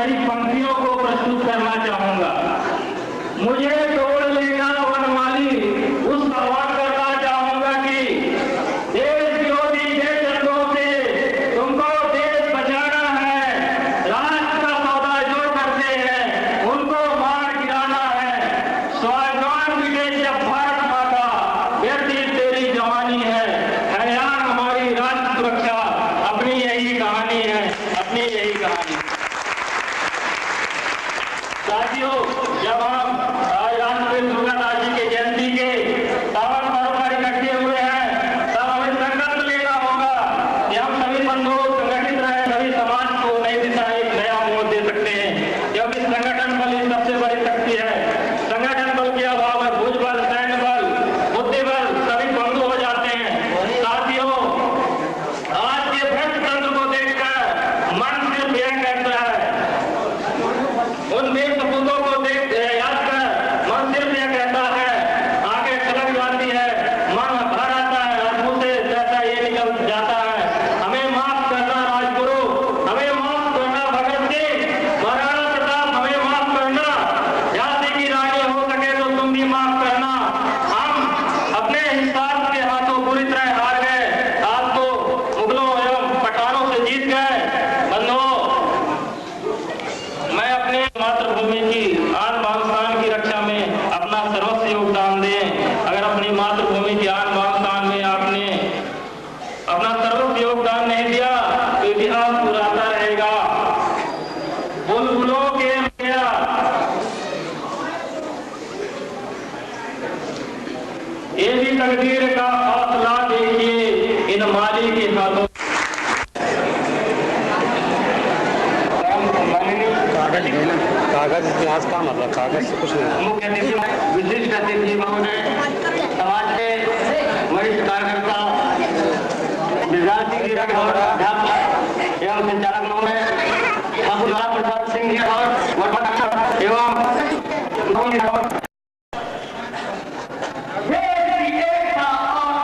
हमारी पंक्तियों को प्रस्तुत करना चाहूंगा। मुझे तोड़ लेगा वनमाली, उस आह्वान करना चाहूंगा कि देश विरोधी के चंदों से तुमको देश बचाना है। राष्ट्र का सौदा जो करते हैं उनको मार गिराना है। स्वाभिमान मिटे जब भारत माता, व्यक्ति तेरी जवानी है। हरियाण हमारी राष्ट्र सुरक्षा, अपनी यही कहानी है, अपनी यही कहानी। साथियों, जब हम आज राष्ट्रपिता दुर्गादास जी के जयंती के पावन पर्व पर इकट्ठे हुए हैं, तब हमें संकल्प लेना होगा कि हम सभी बंधु संगठित रहे, सभी समाज को नई दिशा, एक नया मोड़ दे सकते हैं, क्योंकि संगठन बल ही सबसे बड़ी शक्ति है। संगठन बल के अभाव में भुजबल, सैन्य बल, बुद्धि बल सभी बंधु हो जाते हैं। साथियों, आज के भ्रष्ट तंत्र को देखकर मन सिर्फ यह कहता है, उन देश सपूतों को देख याद कर मन सिर्फ यह कहता है, आंखें छलक जाती है, मन भर आता है और मुंह से जैसा ये निकल जाता है, हमें माफ करना राजगुरु, हमें माफ करना भगत सिंह, महाराणा प्रताप, हमें माफ करना, झांसी की रानी हो सके तो तुम भी माफ करना। हम अपने हिसाब के हाथों पूरी तरह हार गए, आप तो मुगलों एवं पठानों से जीत गए। बंधुओं, मैं अपने मातृभूमि की आन बान शान की रक्षा में अपना सर्वस्व योगदान दें। अगर अपनी मातृभूमि की आन बान शान में आपने अपना सर्वस्व योगदान नहीं दिया तो इतिहास पुराता रहेगा। बुलबुलों के मेरा ये भी तकदीर का हौसला देखिए इन माली के हाथों। कागज इतिहास का मतलब कागज से कुछ नहीं। मुख्य अतिथि, विशिष्ट अतिथि महोदय, समाज के वरिष्ठ कार्यकर्ता, विद्यार्थी अध्यापक एवं संचालक महोदय, प्रसाद सिंह जी और एवं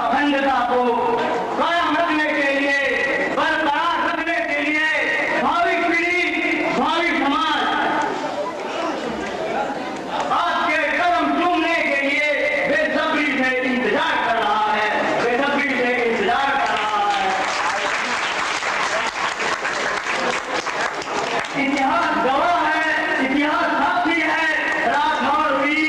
अखंडता को कायम रखने के लिए, बरकरार रखने के लिए भावी पीढ़ी, भावी समाज आपके कदम चूमने के लिए बेसब्री से इंतजार कर रहा है, बेसब्री से इंतजार कर रहा है। इतिहास गवाह है, इतिहास साक्षी है, राजभवन वीर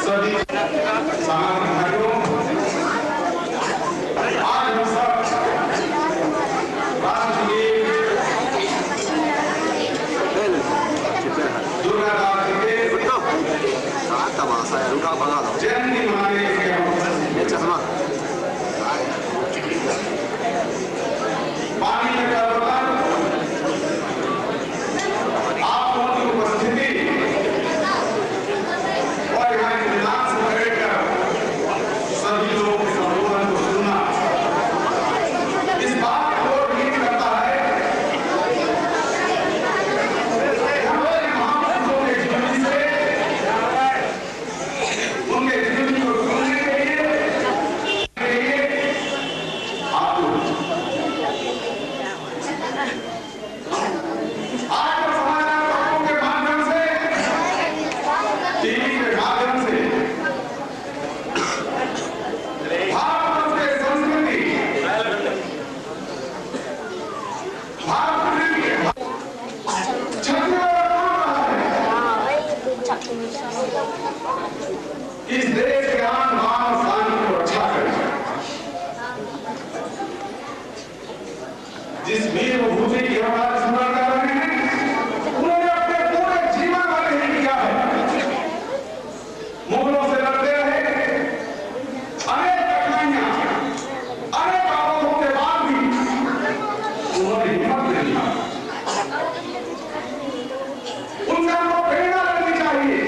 सभी सामान्य भाइयों, आज हम सब राष्ट्रीय दुर्गा दास के जयंती मनाने के पानी में क्या होता है? आप लोगों की उपस्थिति और यहाँ के मिलान से बैठकर सभी लोगों के संबोधन को सुनना इस बात को ठीक करता है हमारे महापुरुषों के जीवन से उनके जीवन को सुनने के लिए आप लोग आज के समाचार पत्रों के माध्यम से, टीवी के माध्यम से भारत के संस्कृति, भारत इस देश के आन बान और शान की रक्षा करें। जिस वीर विभूति की हम आज स्मरण कर रहे हैं, उन्होंने अपने पूरे जीवन भर यही किया है। मुगलों से लड़ते रहे, अनेक कठिनाइयां, अनेक अवरोधों के बाद भी उन्होंने हिम्मत नहीं हारा। उनसे हमको प्रेरणा लेनी चाहिए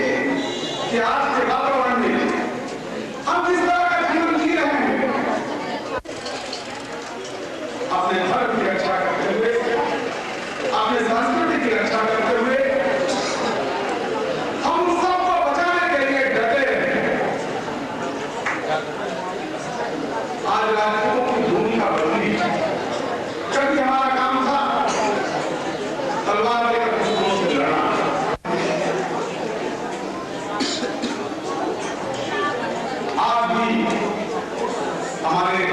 कि आज के वातावरण में हम जिस तरह का जीवन जी रहे हैं, अपने धर्म की रक्षा करते हुए, अपने संस्कृति की रक्षा करते हुए, हम सबको बचाने के लिए डटे रहे। आज राजपूतों की भूमिका बदली। कभी हमारा काम था तलवार लेकर दुश्मनों से लड़ना। आज भी हमारे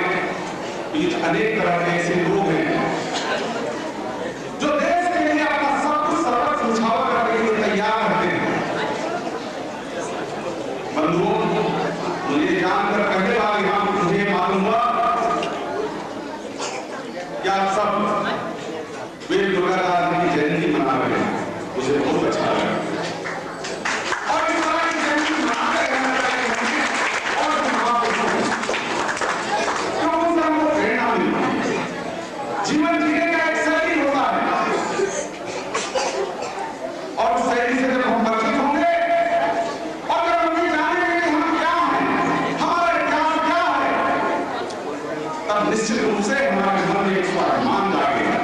बीच अनेक तरह के ऐसे लोग हैं जो देश के लिए अपना सब कुछ सर्वस्व न्यौछावर करने के लिए तैयार रहते हैं। बंधुओं, मुझे जानकर पहले बार यहाँ मुझे मालूम हुआ कि आप सब वीर दुर्गा दास की जयंती मना रहे हैं। मुझे बहुत अच्छा लगा और इस तरह की जयंती मनाते रहना चाहिए और महापुरुषों को। क्यों उनसे हमको प्रेरणा मिलती है। जीवन जीने का एक शैली होता है और उस शैली से जब हम परिचित होंगे और जब हम ये जानेंगे कि हम क्या हैं, हमारा इतिहास क्या है, तब निश्चित रूप से हमारे मन में एक स्वाभिमान जागेगा।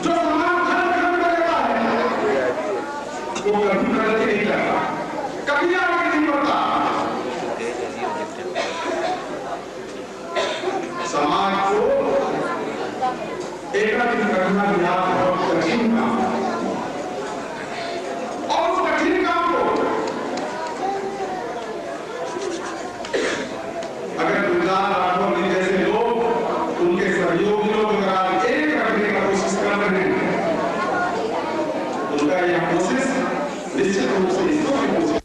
जो समाज धर्म कर लेता है वो कभी प्रगति नहीं करता, कभी आगे नहीं बढ़ता। समाज को एकत्रित करना यह बहुत कठिन काम है और उस कठिन काम को अगर गुलजार राठौर जी जैसे लोग, उनके सहयोगी लोग अगर आज एक करने का कोशिश कर रहे हैं, उनका यह कोशिश निश्चित रूप से इसको भी कोशिश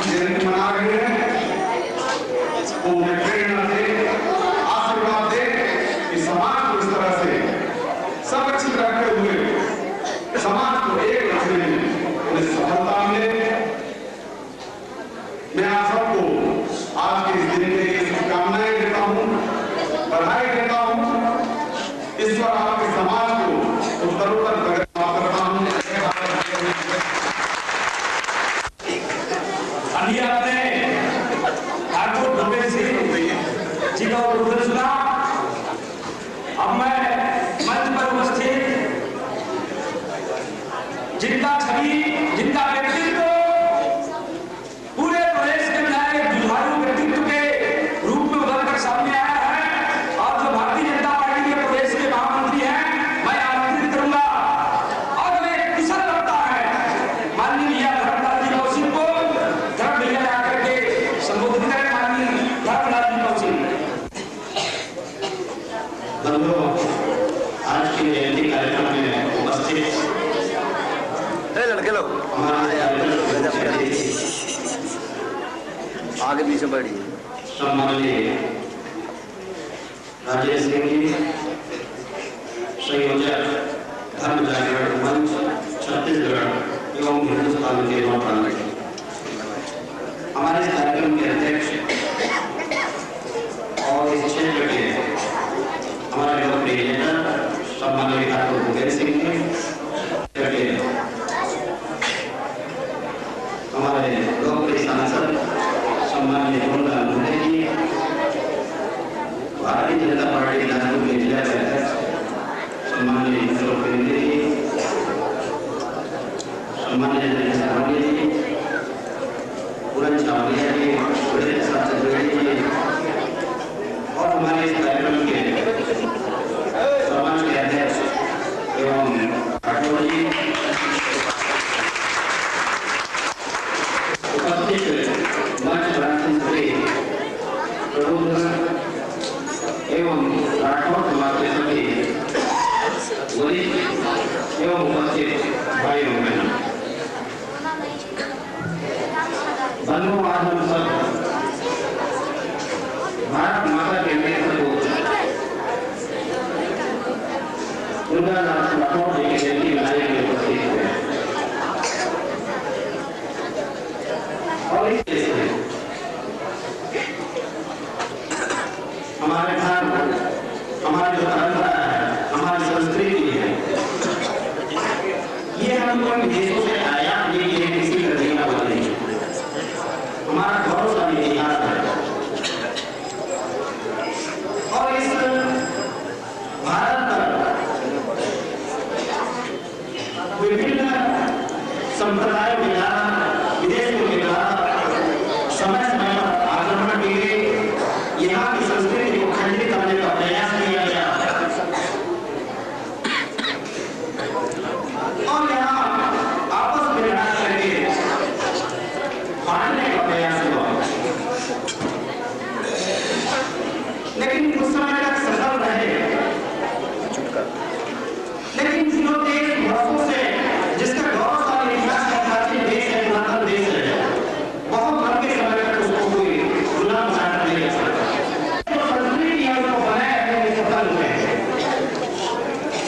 जयंती मना रहे हैं, वो उन्हें प्रेरणा दे, आशीर्वाद दे कि समाज को इस तरह से संरक्षित रखते हुए समाज को एक रखने में उन्हें सफलता मिले। मैं आप सबको आज के इस दिन के लिए शुभकामनाएं देता हूँ, बधाई देता हूँ। ईश्वर आपके समाज को उत्तरोत्तर प्रगति करता हूँ। अभी आपने ठाकुर भूपेश सिंह जी का उद्बोधन सुना। अब मैं मंच पर उपस्थित जिनका छवि, जिनका व्यक्ति आगे पीछे बढ़ी सम्माननीय राजेश सिंह जी, संयोजक धर्म जागरण मंच छत्तीसगढ़ एवं हिंदुस्तान के नौपालक, हमारे इस कार्यक्रम के अध्यक्ष और इस क्षेत्र के हमारे लोकप्रिय नेता सम्माननीय ठाकुर भूपेंद्र सिंह जी, हमारे लोकप्रिय सांसद सम्माननीय मुंडा मुंडे जी, भारतीय जनता पार्टी नागपुर के जिला के अध्यक्ष सम्माननीय भूपेंद्र जी, सम्माननीय नरेंद्र जी, पूरन चावलिया जी, बड़े चतुर्वेदी जी और हमारे इस कार्यक्रम के समाज के अध्यक्ष एवं राठौर जी, उपस्थित मंच राष्ट्रीय एवं राठौर समाज के सभी वरिष्ठ एवं उपस्थित भाइयों बहनों, बंधुओं, आज हम सब भारत माता के नेत्र को दुर्गादास राठौर जी की जयंती मनाने के लिए उपस्थित हुए और इस हमारे धर्म, हमारी जो परंपरा है, हमारी संस्कृति है, ये हम कोई विदेशों से आयात नहीं किए किसी का देना वाला नहीं, हमारा गौरवशाली इतिहास है और इस भारत पर विभिन्न संप्रदायों के द्वारा विदेशों के द्वारा समय समय पर आक्रमण किए, यहाँ की संस्कृति को खंडित करने का प्रयास किया गया और यहाँ आपस में लड़ाई करके बांटने का प्रयास हुआ, लेकिन कुछ समय तक सफल रहे। लेकिन जो देश वर्षों से जिसका गौरवशाली इतिहास है, प्राचीन देश है, पुरातन देश है, बहुत लंबे समय तक उसको कोई गुलाम बनाकर नहीं रख सकता। जो संस्कृति है उसको बनाए रखने में सफल हुए।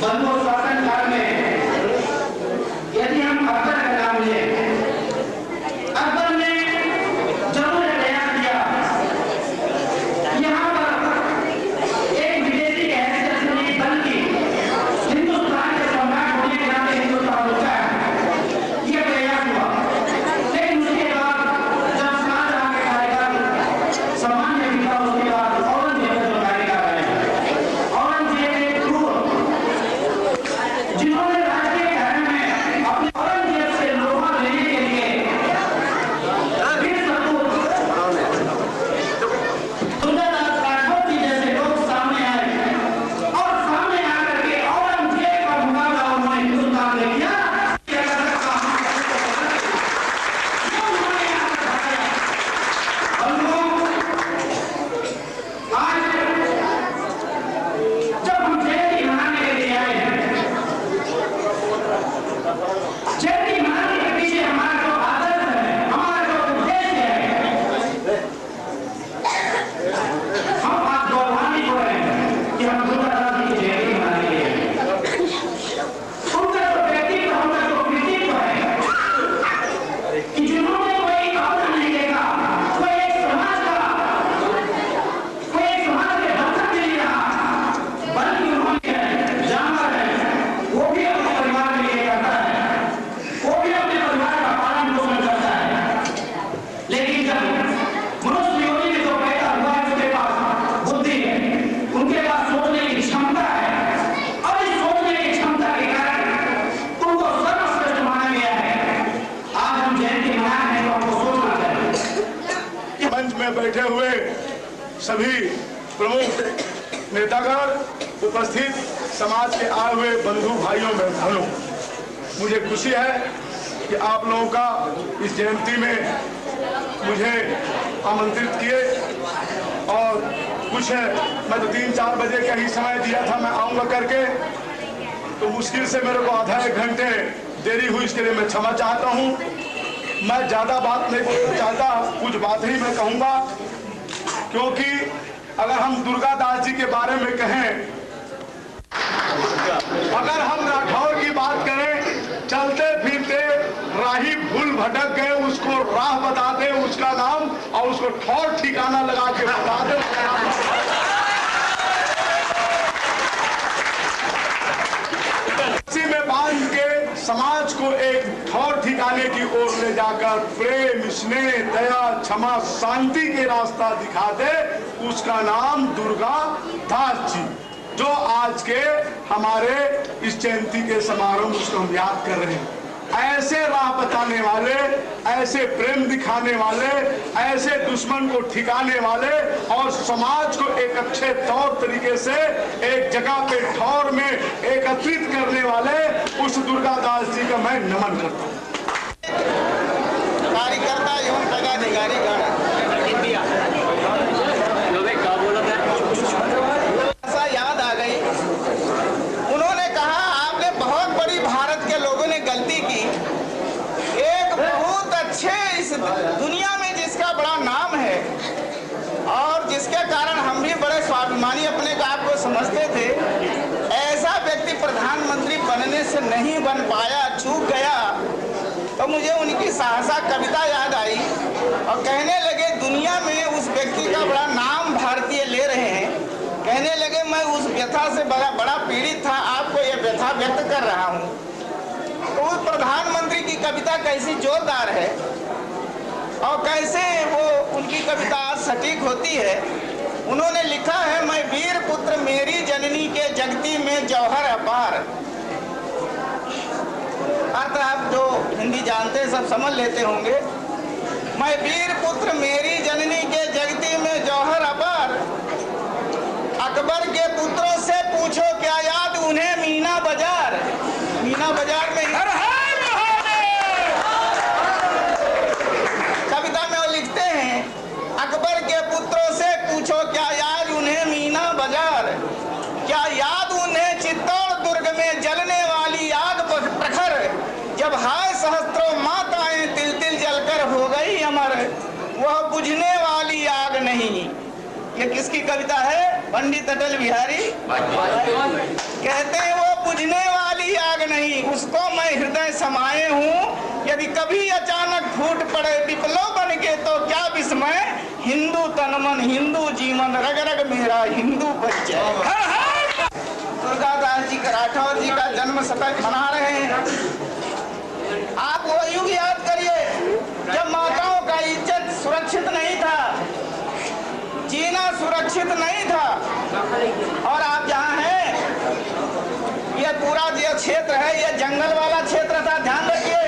बंधु शासन काल में यदि हम अकबर का नाम लें, अकबर ने जरूर प्रयास किया यहाँ पर एक विदेशी के हैसियत से नहीं बल्कि हिंदुस्तान के सम्राट होने के नाते हिंदुस्तान होता है, यह प्रयास हुआ। लेकिन उसके बाद जब शाहजहां के कार्यकाल सामान्य बीता, उसके बाद औरंगजेब का जो कार्यकाल है, औरंगजेब एक क्रूर जिन्होंने राष्ट्रीय धर्म में अपने औरंगजेब से लोहा लेने के लिए वीर सपूत दुर्गादास राठौर जी जैसे लोग सामने आए और सामने आकर के औरंगजेब का मुकाबला उन्होंने हिंदुस्तान में किया। आज जब हम जयंती मनाने के लिए आए हैं, जयंती मनाने के पीछे हमारा जो आदर्श है, हमारा जो उद्देश्य है, हम आज गौरवान्वित हो रहे हैं कि हम दुर्गादास जी की जयंती मनाने के लिए आए हैं। उनका जो व्यक्तित्व, उनका जो कृतित्व है कि जिन्होंने कोई अपना नहीं देखा, कोई एक समाज के रक्षक नहीं रहा, बल्कि उन्होंने जानवर है वो भी अपने परिवार के लिए करता है, वो भी अपने परिवार का पालन पोषण करता है। लेकिन जब मनुष्य योनि में जो पैदा हुआ है, उसके पास बुद्धि है, उनके पास सोचने की क्षमता है और इस सोचने की क्षमता के कारण उनको सर्वश्रेष्ठ माना गया है। आज हम जयंती मना रहे हैं तो हमको सोचना चाहिए। मंच में बैठे हुए सभी प्रमुख नेतागण, उपस्थित समाज के आए हुए बंधु भाइयों बहनों, मुझे खुशी है कि आप लोगों का इस जयंती में मुझे आमंत्रित किए और कुछ मैं तो 3-4 बजे का ही समय दिया था मैं आऊंगा करके, तो मुश्किल से मेरे को आधा 1 घंटे देरी हुई इसके लिए मैं क्षमा चाहता हूं। मैं ज्यादा बात नहीं बोलना चाहता, कुछ बात ही मैं कहूंगा, क्योंकि अगर हम दुर्गा दास जी के बारे में कहें, अगर हम राठौर की बात करें, चलते फिरते राही भूल भटक गए, उसको राह बता दे उसका नाम, और उसको ठौर ठिकाना लगा के बता दे में बांध के समाज को एक ठौर ठिकाने की ओर ले जाकर प्रेम, स्नेह, दया, क्षमा, शांति के रास्ता दिखा दे, उसका नाम दुर्गा दास जी, जो आज के हमारे इस जयंती के समारोह में उसको हम याद कर रहे हैं। ऐसे राह बताने वाले, ऐसे प्रेम दिखाने वाले, ऐसे दुश्मन को ठिकाने वाले और समाज को एक अच्छे तौर तरीके से एक जगह पे ठौर में एकत्रित करने वाले उस दुर्गा दास जी का मैं नमन करता हूँ। कार्यकर्ता एवं पदाधिकारी याद आ गई। उन्होंने कहा आपने बहुत बड़ी भारत के लोगों ने गलती की, एक बहुत अच्छे इस दुनिया में जिसका बड़ा नाम है और जिसके कारण हम भी बड़े स्वाभिमानी अपने आप को समझते थे, ऐसा व्यक्ति प्रधानमंत्री बनने से नहीं बन पाया, चूक गया। तो मुझे उनकी सहसा कविता याद आई और कहने लगे दुनिया में उस व्यक्ति का बड़ा नाम भारतीय ले रहे हैं। कहने लगे मैं उस व्यथा से बड़ा पीड़ित था, आपको यह व्यथा व्यक्त कर रहा हूँ। तो उस प्रधानमंत्री की कविता कैसी जोरदार है और कैसे वो उनकी कविता सटीक होती है। उन्होंने लिखा है, मैं वीर पुत्र मेरी जननी के जगती में जौहर अपार। अर्थ आप जो हिंदी जानते हैं सब समझ लेते होंगे। मैं वीर पुत्र मेरी जननी के जगती में जौहर अपार, अकबर के पुत्रों से पूछो क्या याद उन्हें मीना बाजार। मीना बाजार में कविता में वो लिखते हैं, अकबर के पुत्रों से पूछो क्या याद उन्हें मीना बाजार, क्या याद उन्हें चित्तौड़ दुर्ग में जलने वाली आग प्रखर, जब हाय सहस्त्रों माताएं तिल तिल जलकर हो गई अमर, वह बुझने वाली आग नहीं। ये किसकी कविता है? पंडित अटल बिहारी कहते हैं वो बुझने वाली आग नहीं, उसको मैं हृदय समाये हूँ। यदि कभी अचानक फूट पड़े विप्लव बन के तो क्या विस्मय, हिंदू तन मन हिंदू जीवन रग रग मेरा हिंदू परिचय। दुर्गा दास जी राठौर जी का जन्म शतक मना रहे हैं। आप वो युग याद करिए जब माताओं का इज्जत सुरक्षित नहीं था, जीना सुरक्षित नहीं था। और आप जहाँ हैं, ये पूरा जो क्षेत्र है ये जंगल वाला क्षेत्र था, ध्यान रखिए।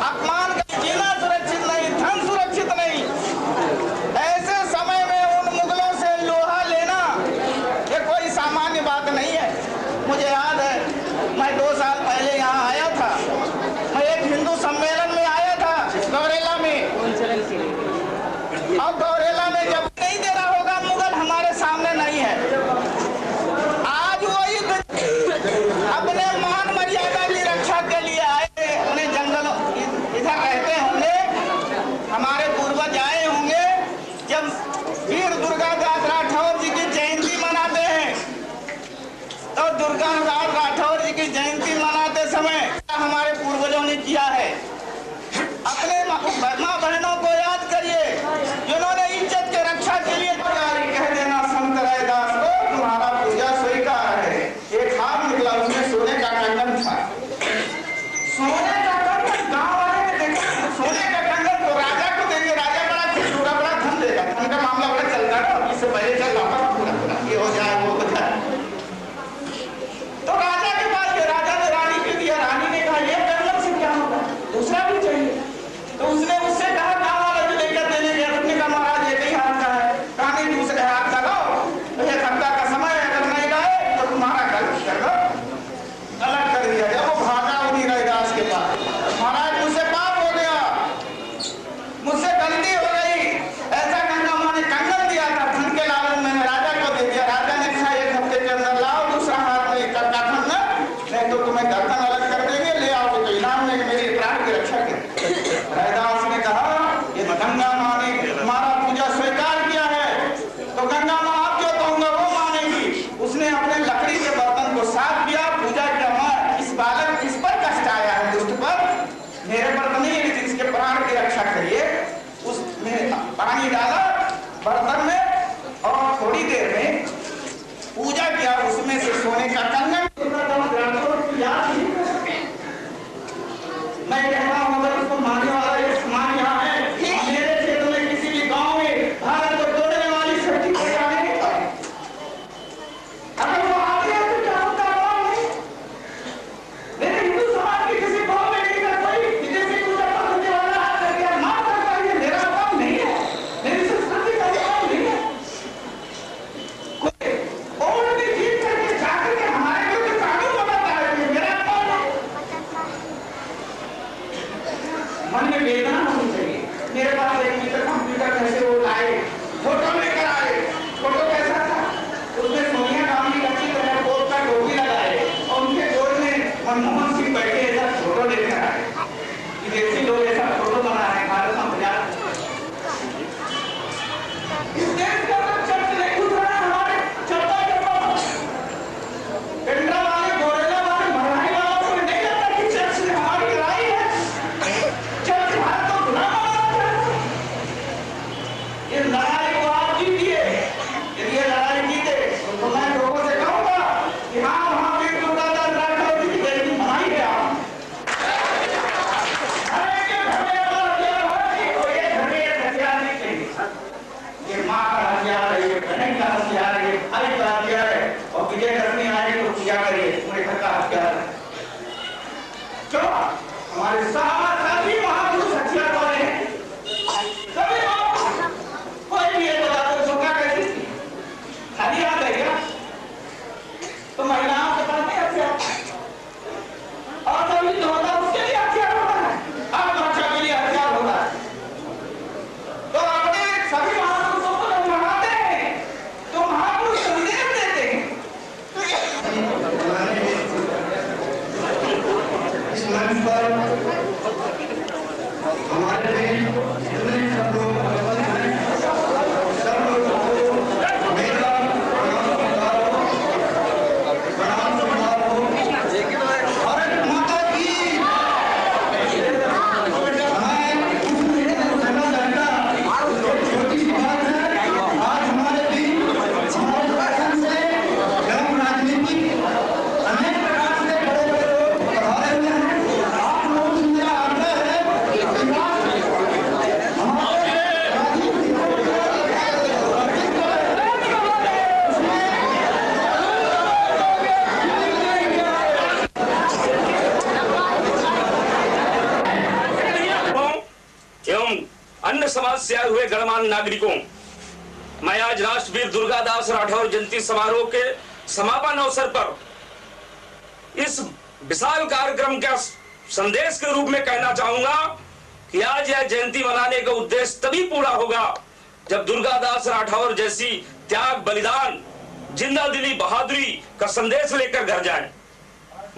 अपमान का जीना सुरक्षित नहीं, धन सुरक्षित नहीं। ऐसे समय में उन मुगलों से लोहा लेना ये कोई सामान्य बात नहीं है। मुझे याद है मैं 2 साल पहले यहाँ आया था, मैं एक हिंदू सम्मेलन में आया था गौरेला में। और गौरेला में जब नहीं दे रहा होगा मुगल हमारे सामने नहीं है। आज वो युद्ध अपने मान मर्यादा की रक्षा के लिए आए, अपने जंगलों इधर रहते होंगे, हमारे पूर्वज आए होंगे। जब वीर दुर्गा दास राठौर जी की जयंती मनाते हैं तो दुर्गा दास राठौर जी की जयंती मनाते समय हमारे पूर्वजों ने किया है। अपने माँ बहनों को याद करिए जिन्होंने इज्जत के रक्षा के लिए कह देना संत रैदास को तुम्हारा पूजा स्वीकार है। एक हाथ निकला, उसमें सोने का कंगन था। सोने का कंगन गाँव वाले ने देखा, सोने का कंगन तो राजा को देंगे, राजा बड़ा खुश होगा, बड़ा धन देगा। धन का मामला बड़ा चलता है, इससे पहले चल वापस ये हो जाए वो हो जाए। तो राजा के पास राजा ने हमारे सभी महापुरुष हथियार वाले हैं, सभी महापुरुष। कोई भी ये बता दो झुका कैसी थी? खाली हाथ है क्या? तो महिलाओं के पास नहीं हथियार, और सभी जो होता है उसके लिए हथियार होता है, आत्मरक्षा के लिए हथियार होता है। तो अपने सभी महापुरुषों को जब मनाते हैं तो महापुरुष संदेश देते हैं। इस मंच पर हमारे जितने सब लोग उपस्थित हैं, सब लोगों को मेरा प्रणाम हो। भारत माता की छोटी सी बात है। आज हमारे बीच हमारे शासन से एवं राजनीतिक अनेक प्रकार से बड़े बड़े लोग पधारे हुए हैं। आप लोगों से मेरा आग्रह है कि एवं अन्य समाज से आए हुए गणमान्य नागरिकों, मैं आज राष्ट्रवीर दुर्गादास राठौर जयंती समारोह के समापन अवसर पर इस विशाल कार्यक्रम का संदेश के रूप में कहना चाहूंगा कि आज यह जयंती मनाने का उद्देश्य तभी पूरा होगा जब दुर्गादास राठौर जैसी त्याग, बलिदान, जिंदा दिली, बहादुरी का संदेश लेकर घर जाएं।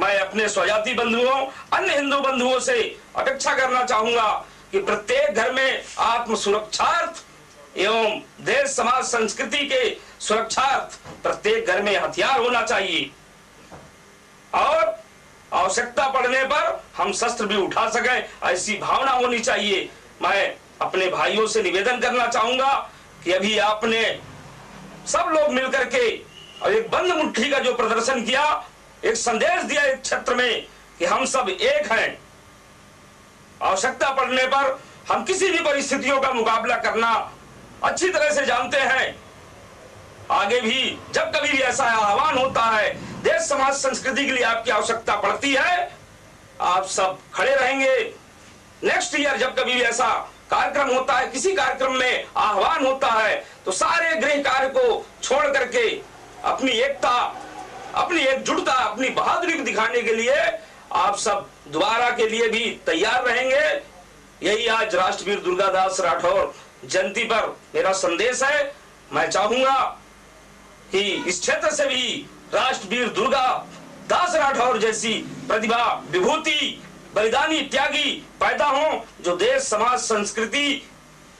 मैं अपने स्वजाति बंधुओं, अन्य हिंदू बंधुओं से अपेक्षा करना चाहूंगा कि प्रत्येक घर में आत्म सुरक्षार्थ एवं देश, समाज, संस्कृति के सुरक्षार्थ प्रत्येक घर में हथियार होना चाहिए और आवश्यकता पड़ने पर हम शस्त्र भी उठा सकें, ऐसी भावना होनी चाहिए। मैं अपने भाइयों से निवेदन करना चाहूंगा कि अभी आपने सब लोग मिलकर के और एक बंद मुट्ठी का जो प्रदर्शन किया, एक संदेश दिया एक क्षेत्र में कि हम सब एक हैं। आवश्यकता पड़ने पर हम किसी भी परिस्थितियों का मुकाबला करना अच्छी तरह से जानते हैं। आगे भी जब कभी भी ऐसा आह्वान होता है, देश, समाज, संस्कृति के लिए आपकी आवश्यकता पड़ती है, आप सब खड़े रहेंगे। नेक्स्ट ईयर जब कभी भी ऐसा कार्यक्रम होता है, किसी कार्यक्रम में आह्वान होता है, तो सारे गृह कार्य को छोड़ करके अपनी एकता, अपनी एकजुटता, अपनी बहादुरी को दिखाने के लिए आप सब दोबारा के लिए भी तैयार रहेंगे। यही आज राष्ट्रवीर दुर्गादास राठौर जयंती पर मेरा संदेश है। मैं चाहूंगा कि इस क्षेत्र से भी राष्ट्रवीर दुर्गादास राठौर जैसी प्रतिभा, विभूति, बलिदानी, त्यागी पैदा हो, जो देश, समाज, संस्कृति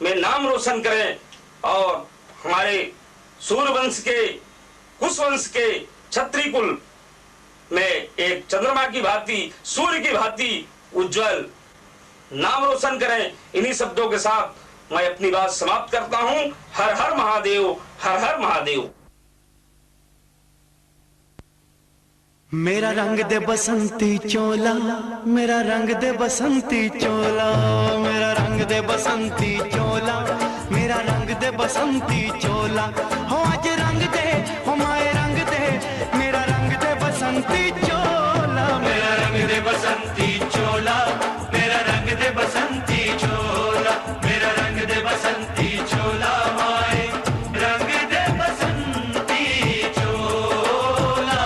में नाम रोशन करें और हमारे सूर्यवंश के, कुशवंश के, क्षत्रिय कुल में एक चंद्रमा की भांति, सूर्य की भांति उज्जवल नाम रोशन करें। इन्हीं शब्दों के साथ मैं अपनी बात समाप्त करता हूं। हर हर महादेव, हर हर महादेव। मेरा रंग दे बसंती चोला, मेरा रंग दे बसंती चोला, मेरा रंग दे बसंती चोला, मेरा रंग दे बसंती चोला। हो आज रंग दे, हो माए रंग दे, मेरा रंग दे बसंती चोला, मेरा रंग दे बसंती चोला, मेरा रंग दे बसंती चोला, मेरा रंग दे बसंती चोला, माए रंग दे बसंती चोला।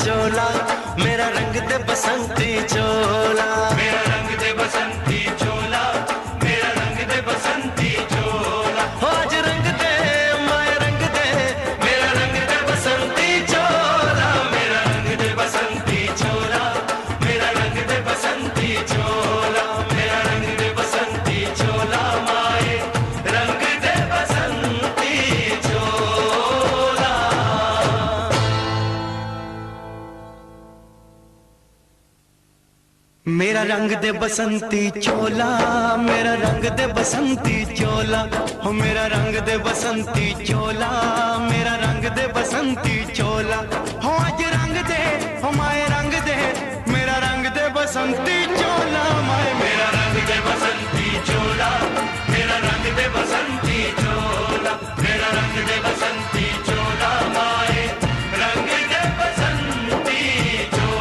चोला, मेरा रंग दे बसंती चोला, मेरा रंग दे बसंती चोला, मेरा रंग दे बसंती चोला। आज रंग दे माए रंग दे, मेरा रंग दे बसंती चोला, मेरा रंग दे बसंती चोला, मेरा रंग दे बसंती चोला, मेरा रंग दे बसंती चोला, माए रंग दे बसंती चोला। मेरा रंग दे बसंती चोला, मेरा रंग दे बसंती चोला, हो मेरा रंग दे बसंती चोला, मेरा रंग दे बसंती चोला, हो आज रंग दे, हो माए रंग दे, मेरा रंग दे बसंती चोला, माए मेरा रंग दे बसंती चोला, मेरा रंग दे बसंती चोला, मेरा रंग दे बसंती चोला, माए रंग दे बसंती चोला।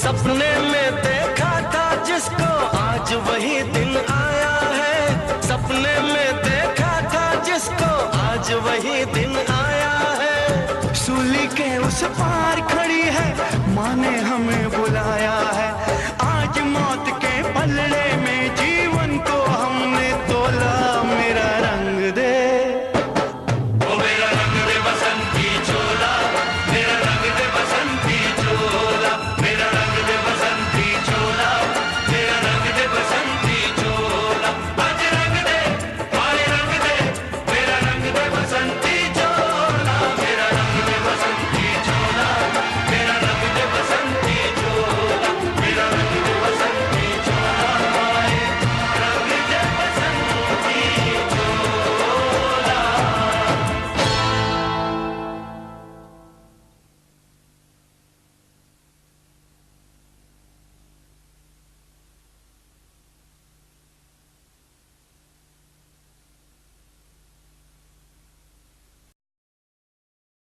सपने में देखा था जिसको आज वही दिन आया है, सपने में देखा था जिसको आज वही दिन आया है, सूली के उस पार खड़ी है माँ ने हमें बुलाया है,